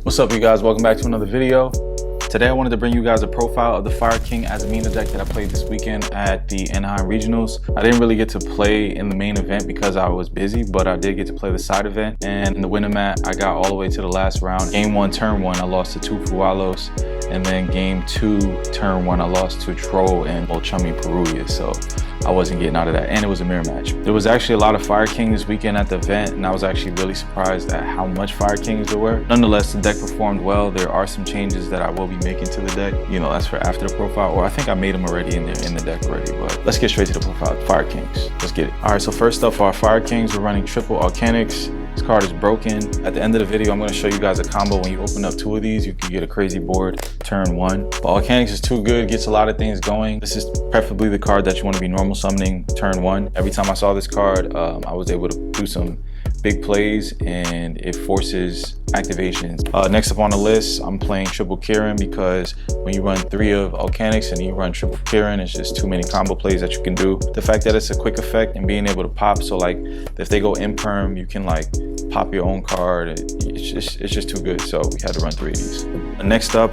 What's up, you guys? Welcome back to another video. Today I wanted to bring you guys a profile of the Fire King AZAMINA deck that I played this weekend at the Anaheim Regionals. I didn't really get to play in the main event because I was busy, but I did get to play the side event. And in the winner mat, I got all the way to the last round. Game 1, turn 1, I lost to 2 Fualos. And then game 2, turn 1, I lost to Troll and Olchummy Perugia. So I wasn't getting out of that, and it was a mirror match. There was actually a lot of Fire King this weekend at the event, and I was actually really surprised at how much Fire Kings there were. Nonetheless, the deck performed well. There are some changes that I will be making to the deck. You know, that's for after the profile, or I think I made them already in the deck already, but let's get straight to the profile. Fire Kings, let's get it. All right, so first up for our Fire Kings, we're running triple Volcanics. This card is broken. At the end of the video, I'm going to show you guys a combo. When you open up 2 of these, you can get a crazy board turn 1. But Volcanics is too good, gets a lot of things going. This is preferably the card that you want to be normal summoning turn 1. Every time I saw this card, I was able to do some big plays, and it forces activations. Next up on the list, I'm playing triple Kieran, because when you run 3 of Volcanics and you run triple Kieran, it's just too many combo plays that you can do. The fact that it's a quick effect and being able to pop, so like if they go imperm, you can like pop your own card. It's just too good, so we had to run 3 of these. Next up,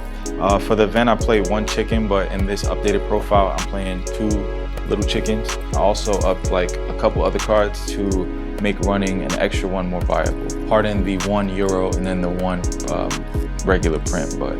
for the event, I played 1 chicken, but in this updated profile, I'm playing 2 little chickens. I also upped like a couple other cards to make running an extra 1 more viable. Pardon the €1 and then the 1 regular print, but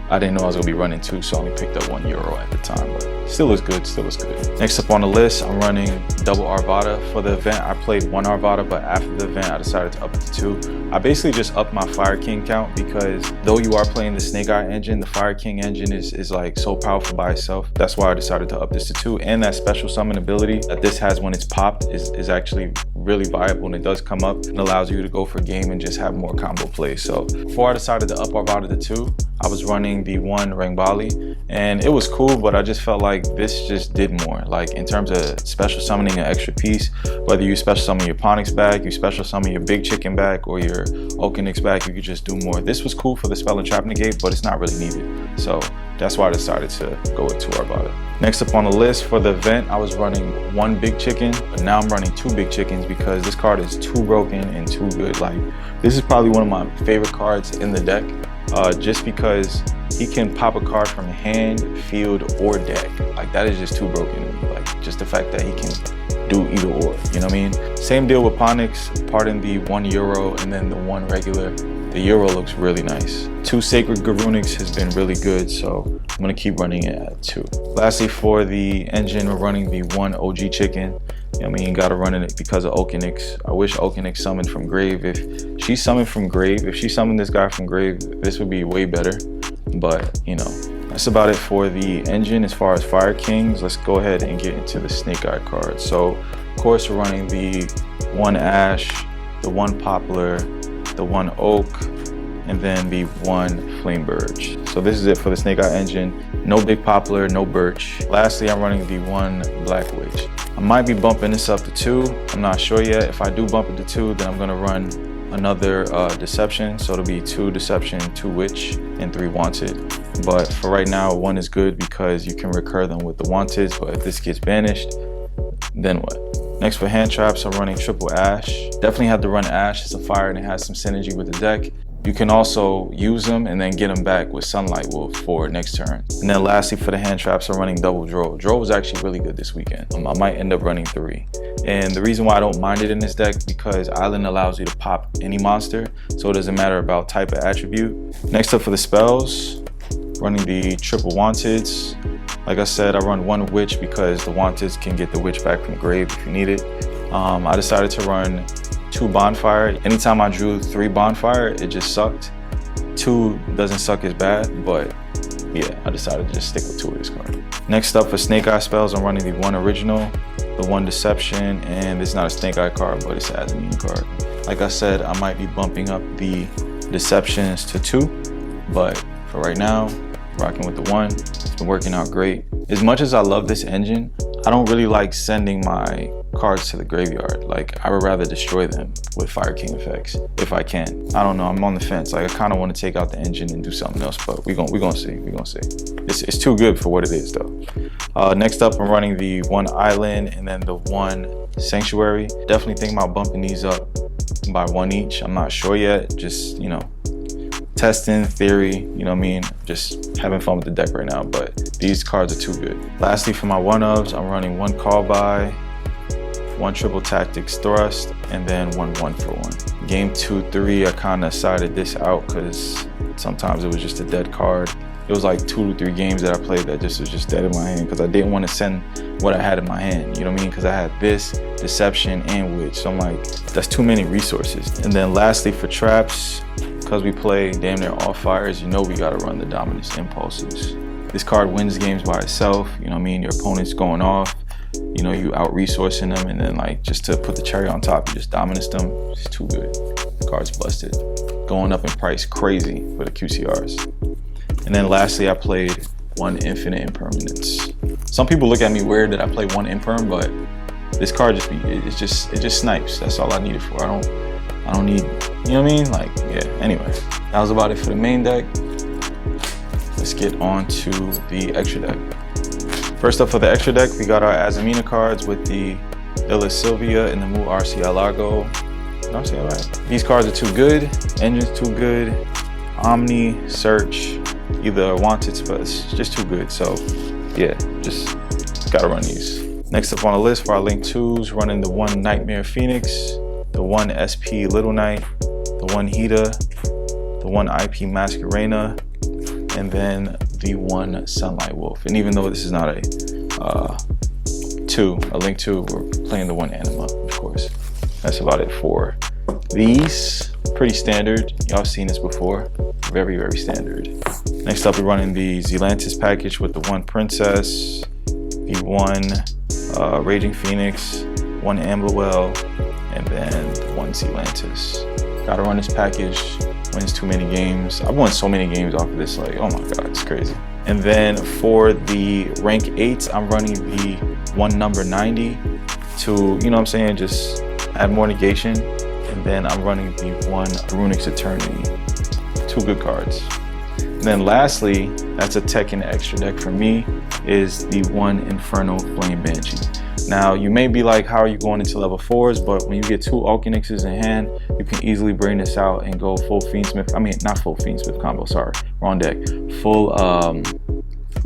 I didn't know I was gonna be running 2, so I only picked up €1 at the time, but still was good, still was good. Next up on the list, I'm running double Arvada. For the event, I played 1 Arvada, but after the event, I decided to up it to 2. I basically just upped my Fire King count, because though you are playing the Snake Eye engine, the Fire King engine is like so powerful by itself. That's why I decided to up this to 2. And that special summon ability that this has when it's popped is actually really viable, and it does come up and allows you to go for game and just have more combo plays. So before I decided to up Arvada to 2, I was running the 1 Rangbali, and it was cool, but I just felt like this just did more. Like in terms of special summoning an extra piece, whether you special summon your Ponix back, you special summon your big chicken back, or your Okanix back, you could just do more. This was cool for the spell and trap negate, but it's not really needed. So that's why I decided to go with 2 Arvada. Next up on the list, for the event, I was running 1 big chicken, but now I'm running 2 big chickens because this card is too broken and too good. Like, this is probably one of my favorite cards in the deck, just because he can pop a card from hand, field, or deck. Like, that is just too broken to me. Like, just the fact that he can do either or, you know what I mean? Same deal with Ponix, pardon the €1 and then the 1 regular. The Euro looks really nice. 2 Sacred Garunix has been really good, so I'm gonna keep running it at 2. Lastly, for the engine, we're running the 1 OG chicken. I mean, you gotta run it because of Okanix. I wish Okanix summoned from grave. If she summoned from grave, if she summoned this guy from grave, this would be way better. But, you know, that's about it for the engine as far as Fire Kings. Let's go ahead and get into the Snake Eye cards. So, of course, we're running the 1 Ash, the 1 Poplar, the 1 Oak, and then the 1 Flame Birch. So this is it for the Snake Eye engine. No big Poplar, no Birch. Lastly, I'm running the 1 Black Witch. I might be bumping this up to 2. I'm not sure yet. If I do bump it to 2, then I'm gonna run another Deception. So it'll be 2 Deception, 2 Witch, and 3 Wanted. But for right now, 1 is good because you can recur them with the Wanteds, but if this gets banished, then what? Next for hand traps, I'm running triple Ash. Definitely had to run Ash. It's a fire and it has some synergy with the deck. You can also use them and then get them back with Sunlight Wolf for next turn. And then lastly, for the hand traps, I'm running double Drow. Drow was actually really good this weekend. I might end up running 3. And the reason why I don't mind it in this deck, because Island allows you to pop any monster, so it doesn't matter about type of attribute. Next up for the spells, running the triple Wanteds. Like I said, I run 1 Witch because the Wanteds can get the Witch back from grave if you need it. I decided to run 2 Bonfire. Anytime I drew 3 Bonfire, it just sucked. 2 doesn't suck as bad, but yeah, I decided to just stick with 2 of this card. Next up for Snake Eye spells, I'm running the 1 Original, the 1 Deception, and it's not a Snake Eye card, but it's an AZAMINA card. Like I said, I might be bumping up the Deceptions to 2, but for right now, rocking with the 1. It's been working out great. As much as I love this engine, I don't really like sending my cards to the graveyard. Like, I would rather destroy them with Fire King effects if I can. I don't know, I'm on the fence. Like, I kind of want to take out the engine and do something else, but we're gonna see. It's too good for what it is though. Next up, I'm running the 1 Island and then the 1 Sanctuary. Definitely thinking about bumping these up by 1 each. I'm not sure yet, just, you know, testing theory, you know what I mean? Just having fun with the deck right now, but these cards are too good. Lastly, for my one-ofs, I'm running 1 call by, 1 triple tactics thrust, and then 1 1-for-1. Game 2-3, I kind of sided this out because sometimes it was just a dead card. It was like 2 to 3 games that I played that just was just dead in my hand because I didn't want to send what I had in my hand, you know what I mean? Because I had this, deception, and witch, so I'm like, that's too many resources. And then lastly, for traps, because we play damn near all fires, you know we gotta run the dominance impulses. This card wins games by itself, you know what I mean? Your opponent's going off, you know, you out resourcing them, and then like just to put the cherry on top, you just dominance them. It's too good. The card's busted. Going up in price crazy for the QCRs. And then lastly, I played 1 infinite impermanence. Some people look at me weird that I play 1 imperm, but this card it just snipes. That's all I need it for. I don't need, you know what I mean? Like, yeah, anyway. That was about it for the main deck. Let's get on to the extra deck. First up for the extra deck, we got our AZAMINA cards with the Illa Sylvia and the Mu Arcielago. Right? These cards are too good. Engine's too good. Omni, Search, either wanted, but it's just too good. So yeah, just gotta run these. Next up on the list for our Link 2s, running the 1 Nightmare Phoenix, the 1 SP Little Knight, the 1 Hida, the 1 IP Masquerena, and then the 1 Sunlight Wolf. And even though this is not a Link 2, we're playing the 1 Anima, of course. That's about it for these. Pretty standard. Y'all seen this before. Very, very standard. Next up, we're running the Zealantis package with the 1 Princess, the 1 Raging Phoenix, 1 Amberwell, and then the 1 Zealantis. Gotta run this package. Wins too many games. I've won so many games off of this, like, oh my god, it's crazy. And then for the rank 8s, I'm running the 1 number 90 to, you know what I'm saying, just add more negation. And then I'm running the 1 Runic's Eternity. 2 good cards. And then lastly, that's a tech in the extra deck for me, is the 1 Infernal Flame Banshee. Now, you may be like, how are you going into level 4s? But when you get 2 Alchenixes in hand, you can easily bring this out and go full Fiendsmith. I mean, not full Fiendsmith combo, sorry, wrong deck. Full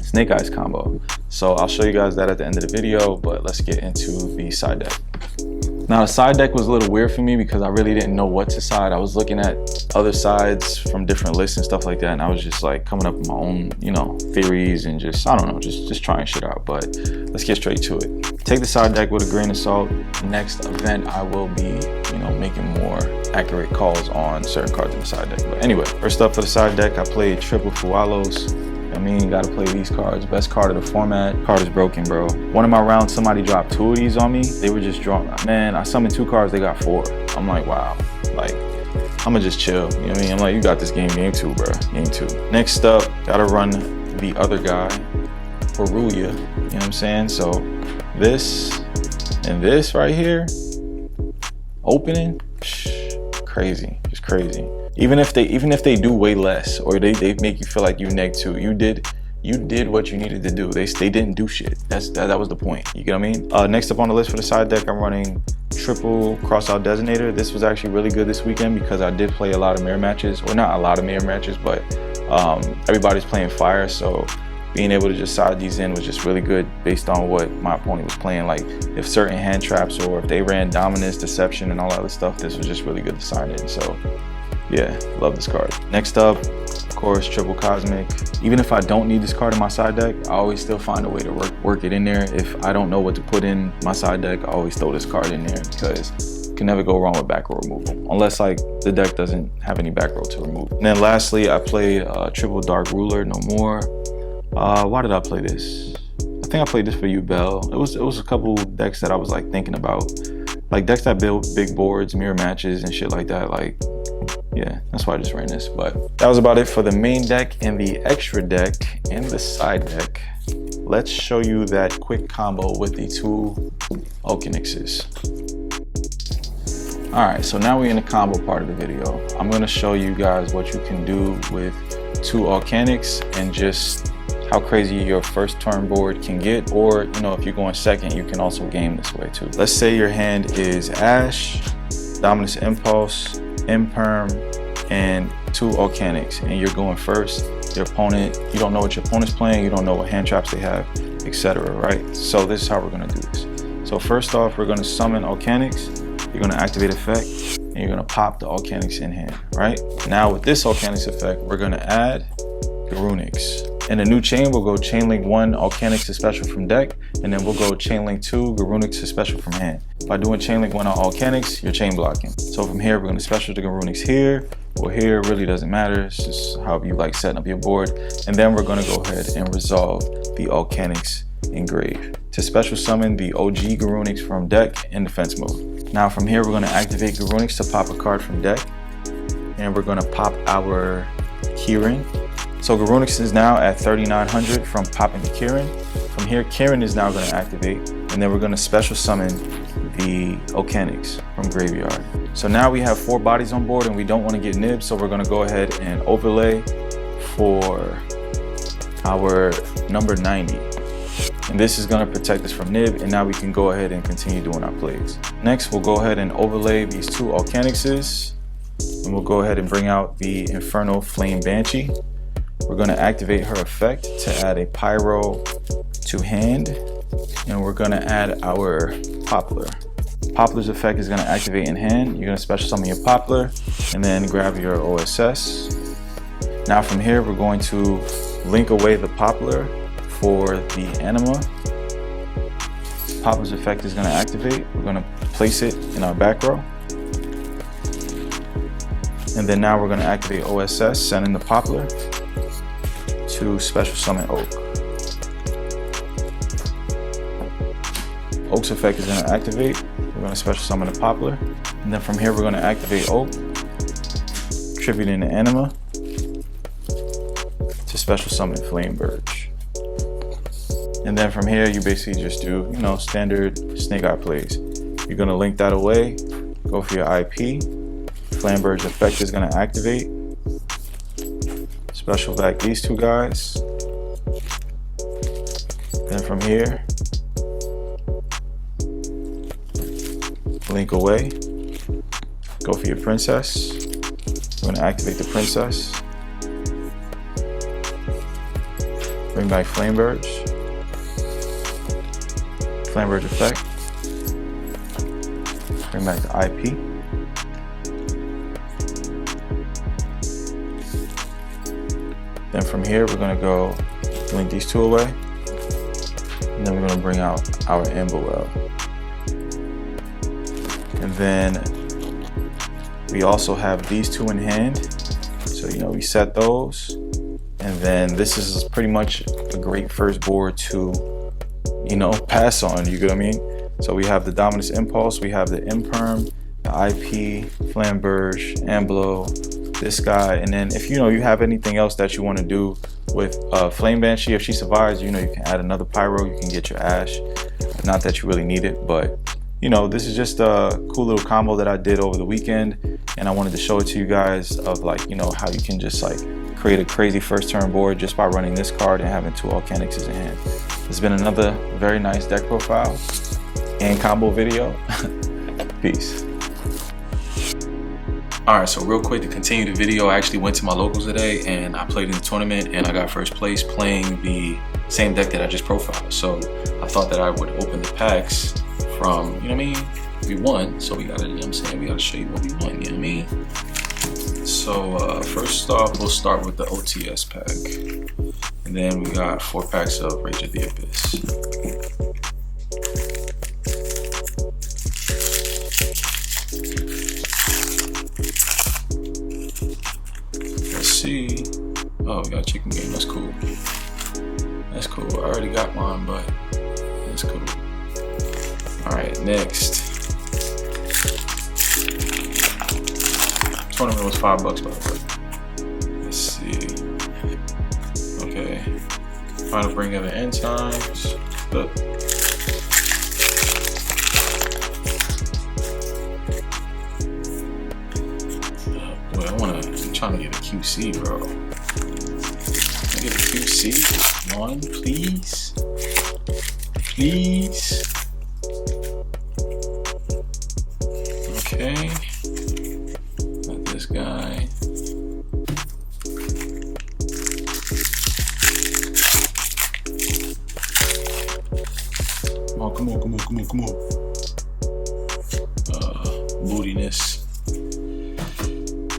Snake Eyes combo. So I'll show you guys that at the end of the video, but let's get into the side deck. Now, the side deck was a little weird for me because I really didn't know what to side. I was looking at other sides from different lists and stuff like that, and I was just like coming up with my own, you know, theories and just, I don't know, just trying shit out. But let's get straight to it. Take the side deck with a grain of salt. Next event, I will be, you know, making more accurate calls on certain cards in the side deck. But anyway, first up for the side deck, I played triple Fualos. I mean, gotta play these cards. Best card of the format. Card is broken, bro. One of my rounds, somebody dropped 2 of these on me. They were just drawn. Man, I summoned 2 cards, they got 4. I'm like, wow. Like, I'ma just chill. You know what I mean? I'm like, you got this game 2, bro. Game 2. Next up, gotta run the other guy, Horuya. You know what I'm saying? So this and this right here, opening, crazy, just crazy. Even if they do way less, or they make you feel like you neg 2, you did what you needed to do. They didn't do shit. That was the point. You get what I mean? Next up on the list for the side deck, I'm running triple Crossout Designator. This was actually really good this weekend because I did play a lot of mirror matches, or not a lot of mirror matches, but everybody's playing fire, so being able to just side these in was just really good based on what my opponent was playing. Like if certain hand traps, or if they ran dominance, deception, and all that other stuff, this was just really good to sign in. So yeah, love this card. Next up, of course, triple Cosmic. Even if I don't need this card in my side deck, I always still find a way to work it in there. If I don't know what to put in my side deck, I always throw this card in there because you can never go wrong with back row removal, unless like the deck doesn't have any back row to remove. And then lastly, I played triple Dark Ruler, no more. Why did I play this? I think I played this for you, Bell. It was a couple decks that I was like thinking about, like decks that build big boards, mirror matches, and shit like that. Like, yeah, that's why I just ran this. But that was about it for the main deck and the extra deck and the side deck. Let's show you that quick combo with the 2 Alchenixes. All right, so now we're in the combo part of the video. I'm gonna show you guys what you can do with 2 Alchenics and just how crazy your first turn board can get, or you know, if you're going second, you can also game this way too. Let's say your hand is Ash, Dominus Impulse, Imperm, and 2 volcanics and you're going first, your opponent, you don't know what your opponent's playing, you don't know what hand traps they have, etc. Right? So this is how we're gonna do this. So first off, we're gonna summon volcanics, you're gonna activate effect, and you're gonna pop the volcanics in hand, right? Now with this volcanics effect, we're gonna add Garunix. In a new chain, we'll go chain link 1 volcanics to special from deck, and then we'll go chain link 2 Garunix to special from hand. By doing chain link 1 on volcanics, you're chain blocking. So from here, we're gonna special the Garunix here or here, really doesn't matter. It's just however you like setting up your board. And then we're gonna go ahead and resolve the volcanics engrave to special summon the OG Garunix from deck in defense mode. Now from here, we're gonna activate Garunix to pop a card from deck, and we're gonna pop our keyring. So Garunix is now at 3,900 from popping the keyring. From here, keyring is now gonna activate, and then we're gonna special summon the volcanics from graveyard. So now we have 4 bodies on board and we don't wanna get nibs, so we're gonna go ahead and overlay for our number 90. And this is gonna protect us from nib, and now we can go ahead and continue doing our plays. Next, we'll go ahead and overlay these 2 volcanicses, and we'll go ahead and bring out the Infernal Flame Banshee. We're gonna activate her effect to add a pyro to hand, and we're gonna add our poplar. Poplar's effect is gonna activate in hand. You're gonna special summon your poplar, and then grab your OSS. Now from here, we're going to link away the poplar for the anima. Poplar's effect is gonna activate. We're gonna place it in our back row. And then now we're gonna activate OSS, sending the poplar to special summon Oak. Oak's effect is gonna activate. We're gonna special summon the poplar. And then from here, we're gonna activate Oak, tributing the anima to special summon Flame Birch. And then from here, you basically just do, standard Snake Eye plays. You're gonna link that away, go for your IP. Flame Birch effect is gonna activate. Special back these 2 guys. Then from here, link away, go for your princess. We're gonna activate the princess. Bring back Flame Birch. Flame Birch effect. Bring back the IP. Then from here, we're gonna go link these 2 away. And then we're gonna bring out our Amberwell. And then we also have these 2 in hand. So, we set those. And then this is pretty much a great first board to pass on, you get what I mean? So we have the Dominus Impulse, we have the Imperm, the IP, Flamberge, Amblo, this guy, and then if you have anything else that you want to do with Flame Banshee, if she survives, you can add another Pyro, you can get your Ash. Not that you really need it, but this is just a cool little combo that I did over the weekend, and I wanted to show it to you guys of how you can just create a crazy first turn board just by running this card and having 2 volcanics in hand. It's been another very nice deck profile and combo video. Peace. All right, so real quick to continue the video, I actually went to my locals today and I played in the tournament and I got first place playing the same deck that I just profiled. So I thought that I would open the packs from, we won, so we gotta, we gotta show you what we won, So first off, we'll start with the OTS pack. And then we got 4 packs of Rage of the Abyss. Let's see. Oh, we got Chicken Game, that's cool. That's cool, I already got mine, but that's cool. All right, next. Tournament was $5 by the way. Let's see. Okay. Final bring of the end times. But I'm trying to get a QC, bro. Can I get a QC? One, please. Please. Okay. Got this guy. Come on. Bootiness.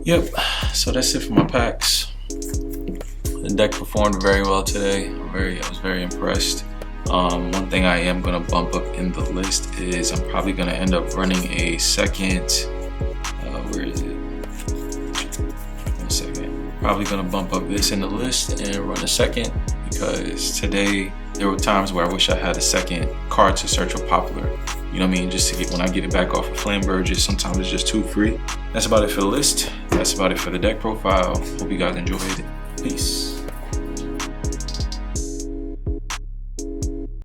Yep, so that's it for my packs. The deck performed very well today. I was very impressed. One thing I am gonna bump up in the list is I'm probably gonna end up running a second, where is it? 1 second. Probably gonna bump up this in the list and run a second, because today there were times where I wish I had a second card to search for popular. You know what I mean? Just to get, when I get it back off of Flame Burgess, sometimes it's just too free. That's about it for the list. That's about it for the deck profile. Hope you guys enjoyed it. Peace.